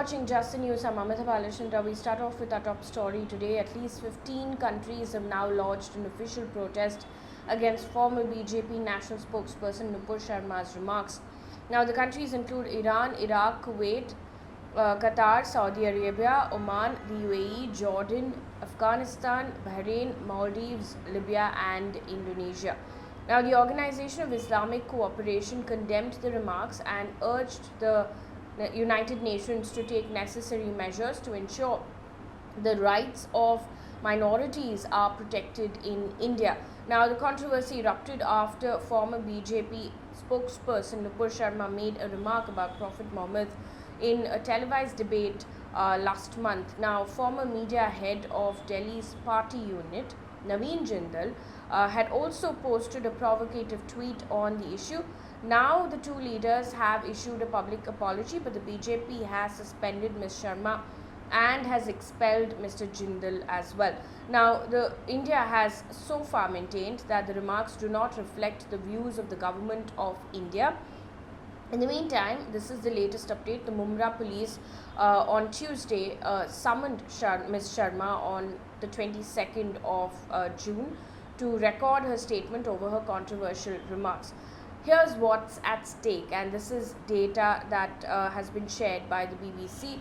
watching Just the News. I'm Amita Balachandra. We start off with our top story today. At least 15 countries have now lodged an official protest against former BJP national spokesperson Nupur Sharma's remarks. Now, the countries include Iran, Iraq, Kuwait, Qatar, Saudi Arabia, Oman, the UAE, Jordan, Afghanistan, Bahrain, Maldives, Libya, and Indonesia. Now, the Organization of Islamic Cooperation condemned the remarks and urged the United Nations to take necessary measures to ensure the rights of minorities are protected in India. Now, the controversy erupted after former BJP spokesperson Nupur Sharma made a remark about Prophet Muhammad in a televised debate last month. Now, former media head of Delhi's party unit, Naveen Jindal, had also posted a provocative tweet on the issue. Now, the two leaders have issued a public apology, but the BJP has suspended Ms. Sharma and has expelled Mr. Jindal as well. Now, India has so far maintained that the remarks do not reflect the views of the government of India. In the meantime, this is the latest update. The Mumbai police on Tuesday summoned Ms. Sharma on the 22nd of June to record her statement over her controversial remarks. Here's what's at stake, and this is data that has been shared by the BBC,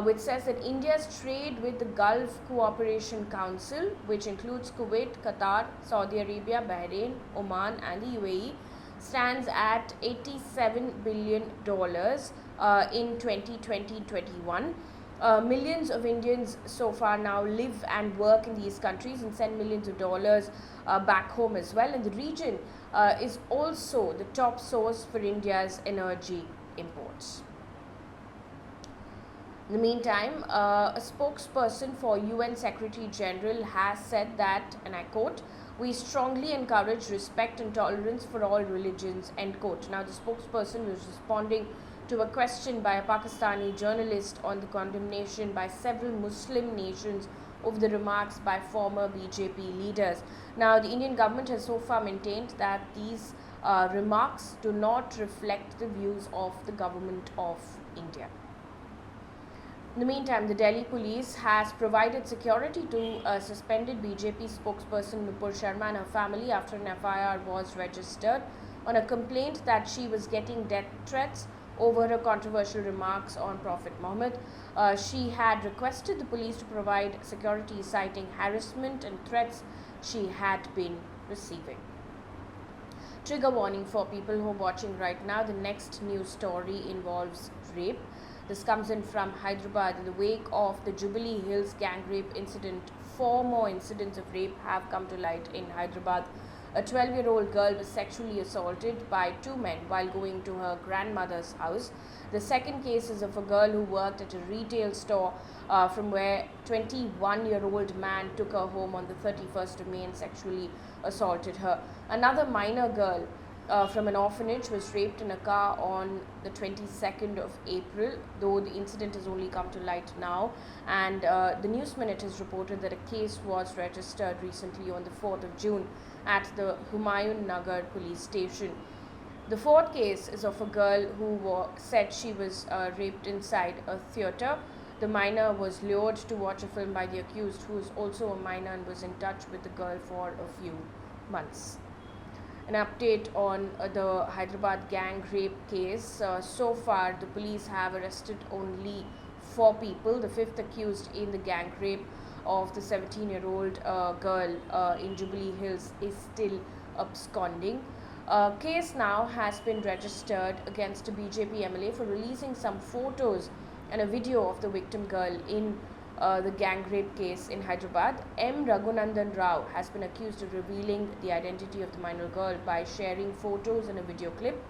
which says that India's trade with the Gulf Cooperation Council, which includes Kuwait, Qatar, Saudi Arabia, Bahrain, Oman, and the UAE, stands at $87 billion in 2020-21. Millions of Indians so far now live and work in these countries and send millions of dollars back home as well. And the region is also the top source for India's energy imports. In the meantime, a spokesperson for UN Secretary General has said that, and I quote, "We strongly encourage respect and tolerance for all religions," end quote. Now, the spokesperson was responding to a question by a Pakistani journalist on the condemnation by several Muslim nations of the remarks by former BJP leaders. Now, the Indian government has so far maintained that these remarks do not reflect the views of the government of India. In the meantime, the Delhi police has provided security to suspended BJP spokesperson Nupur Sharma and her family after an FIR was registered on a complaint that she was getting death threats over her controversial remarks on Prophet Muhammad. She had requested the police to provide security citing harassment and threats she had been receiving. Trigger warning for people who are watching right now. The next news story involves rape. This comes in from Hyderabad. In the wake of the Jubilee Hills gang rape incident, 4 more incidents of rape have come to light in Hyderabad. A 12-year-old girl was sexually assaulted by 2 men while going to her grandmother's house. The second case is of a girl who worked at a retail store from where 21-year-old man took her home on the 31st of May and sexually assaulted her. Another minor girl from an orphanage was raped in a car on the 22nd of April, though the incident has only come to light now. And the News Minute has reported that a case was registered recently on the 4th of June at the Humayun Nagar police station. The fourth case is of a girl who said she was raped inside a theatre. The minor was lured to watch a film by the accused, who is also a minor and was in touch with the girl for a few months. An update on the Hyderabad gang rape case. So far, the police have arrested only 4 people. The 5th accused in the gang rape of the 17-year-old girl in Jubilee Hills is still absconding. A case now has been registered against a BJP MLA for releasing some photos and a video of the victim girl in the gang rape case in Hyderabad. M. Raghunandan Rao has been accused of revealing the identity of the minor girl by sharing photos and a video clip.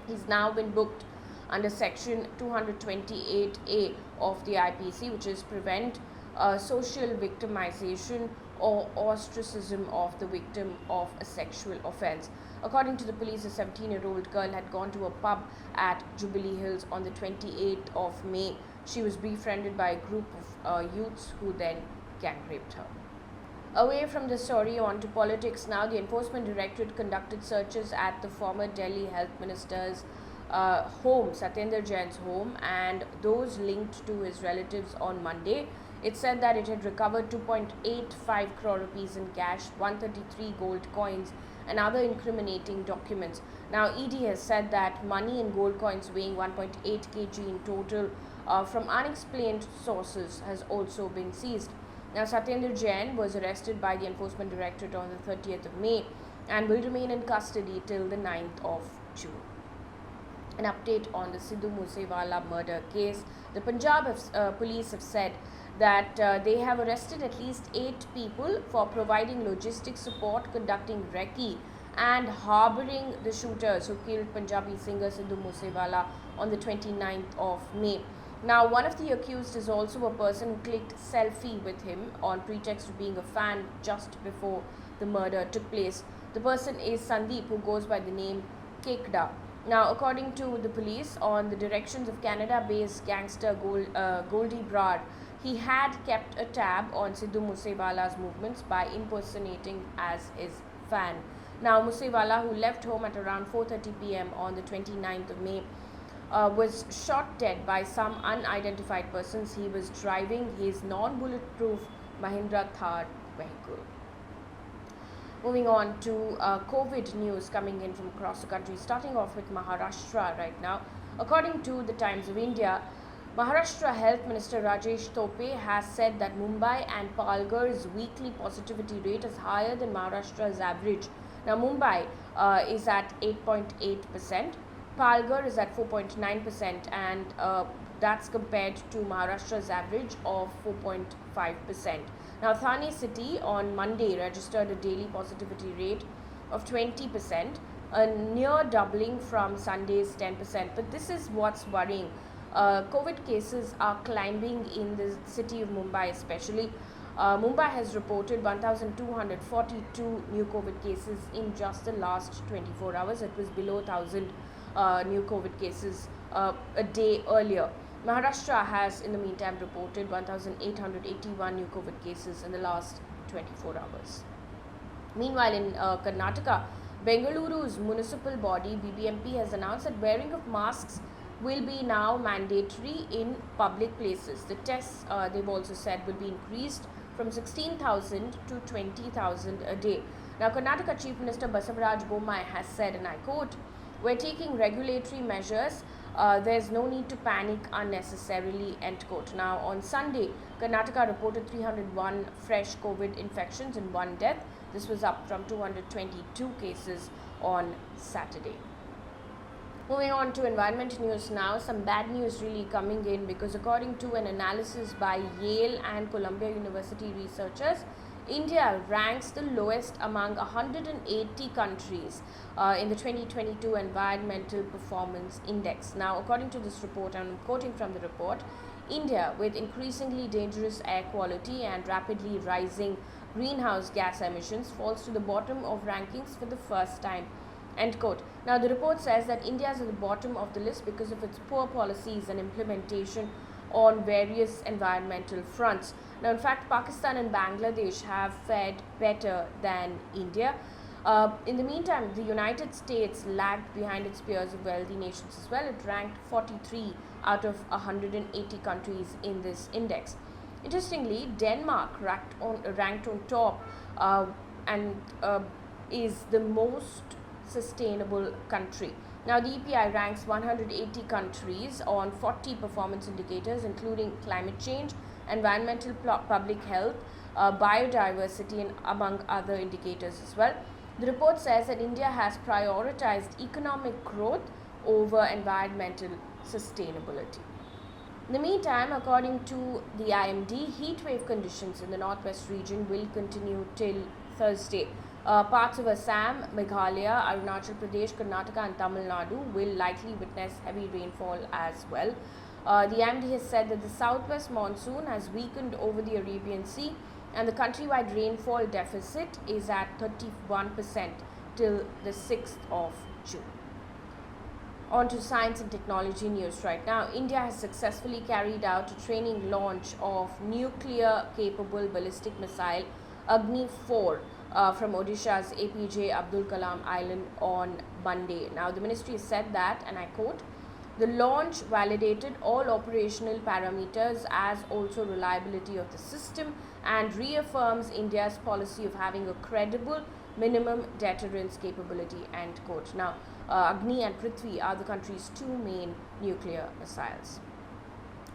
He's now been booked under section 228A of the IPC, which is prevent social victimization or ostracism of the victim of a sexual offence. According to the police, a 17-year-old girl had gone to a pub at Jubilee Hills on the 28th of May. She was befriended by a group of youths who then gang raped her. Away from the story, on to politics now. The Enforcement Directorate conducted searches at the former Delhi Health Minister's home, Satyendar Jain's home, and those linked to his relatives on Monday. It said that it had recovered 2.85 crore rupees in cash, 133 gold coins, and other incriminating documents. Now, ED has said that money and gold coins weighing 1.8 kg in total from unexplained sources has also been seized. Now, Satyendar Jain was arrested by the Enforcement Directorate on the 30th of May and will remain in custody till the 9th of June. An update on the Sidhu Moose Wala murder case. The Punjab police have said that they have arrested at least 8 people for providing logistics support, conducting recce, and harboring the shooters who killed Punjabi singer Sidhu Moose Wala on the 29th of May. Now, one of the accused is also a person who clicked selfie with him on pretext of being a fan just before the murder took place. The person is Sandeep, who goes by the name Kekda. Now, according to the police, on the directions of Canada-based gangster Goldie Brar, he had kept a tab on Sidhu Moose Wala's movements by impersonating as his fan. Now, Moose Wala, who left home at around 4:30 p.m. on the 29th of May, was shot dead by some unidentified persons. He was driving his non-bulletproof Mahindra Thar vehicle. Moving on to COVID news coming in from across the country, starting off with Maharashtra right now. According to the Times of India, Maharashtra Health Minister Rajesh Tope has said that Mumbai and Palghar's weekly positivity rate is higher than Maharashtra's average. Now, Mumbai is at 8.8%, Palghar is at 4.9%, and that's compared to Maharashtra's average of 4.5%. Now, Thane city on Monday registered a daily positivity rate of 20%, a near doubling from Sunday's 10%. But this is what's worrying. COVID cases are climbing in the city of Mumbai especially. Mumbai has reported 1,242 new COVID cases in just the last 24 hours. It was below 1,000 new COVID cases a day earlier. Maharashtra has, in the meantime, reported 1,881 new COVID cases in the last 24 hours. Meanwhile, in Karnataka, Bengaluru's municipal body, BBMP, has announced that wearing of masks will be now mandatory in public places. The tests, they've also said, will be increased from 16,000 to 20,000 a day. Now, Karnataka Chief Minister Basavaraj Bommai has said, and I quote, "We're taking regulatory measures. There's no need to panic unnecessarily," end quote. Now, on Sunday, Karnataka reported 301 fresh COVID infections and 1 death. This was up from 222 cases on Saturday. Moving on to environment news now, some bad news really coming in, because according to an analysis by Yale and Columbia University researchers, India ranks the lowest among 180 countries in the 2022 Environmental Performance Index. Now, according to this report, and I'm quoting from the report, India, with increasingly dangerous air quality and rapidly rising greenhouse gas emissions, falls to the bottom of rankings for the first time, end quote. Now, the report says that India is at the bottom of the list because of its poor policies and implementation on various environmental fronts. Now, in fact, Pakistan and Bangladesh have fared better than India. In the meantime, the United States lagged behind its peers of wealthy nations as well. It ranked 43 out of 180 countries in this index. Interestingly, Denmark ranked on top and is the most sustainable country. Now, the EPI ranks 180 countries on 40 performance indicators, including climate change, environmental public health, biodiversity, and among other indicators as well. The report says that India has prioritized economic growth over environmental sustainability. In the meantime, according to the IMD, heatwave conditions in the northwest region will continue till Thursday. Parts of Assam, Meghalaya, Arunachal Pradesh, Karnataka and Tamil Nadu will likely witness heavy rainfall as well. The IMD has said that the southwest monsoon has weakened over the Arabian Sea and the countrywide rainfall deficit is at 31% till the 6th of June. On to science and technology news right now. India has successfully carried out a training launch of nuclear-capable ballistic missile Agni 4 from Odisha's APJ Abdul Kalam Island on Monday. Now, the ministry said that, and I quote, the launch validated all operational parameters as also reliability of the system and reaffirms India's policy of having a credible minimum deterrence capability, end quote. Now, Agni and Prithvi are the country's two main nuclear missiles.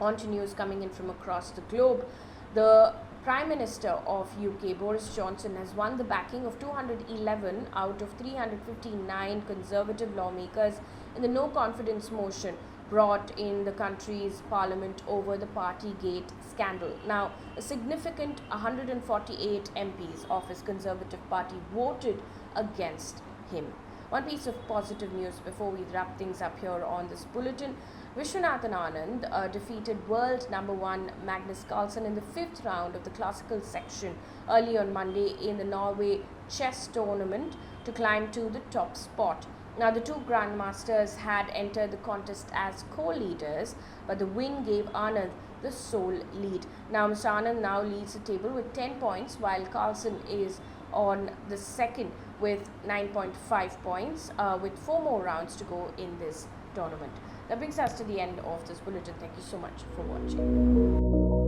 On to news coming in from across the globe. The Prime Minister of UK, Boris Johnson, has won the backing of 211 out of 359 Conservative lawmakers in the no confidence motion brought in the country's parliament over the Partygate scandal. Now, a significant 148 MPs of his Conservative Party voted against him. One piece of positive news before we wrap things up here on this bulletin. Viswanathan Anand defeated world number 1 Magnus Carlsen in the 5th round of the classical section early on Monday in the Norway Chess tournament to climb to the top spot. Now, the two grandmasters had entered the contest as co-leaders, but the win gave Anand the sole lead. Now, Mr. Anand now leads the table with 10 points, while Carlsen is on the second with 9.5 points, with 4 more rounds to go in this tournament. That brings us to the end of this bulletin. Thank you so much for watching.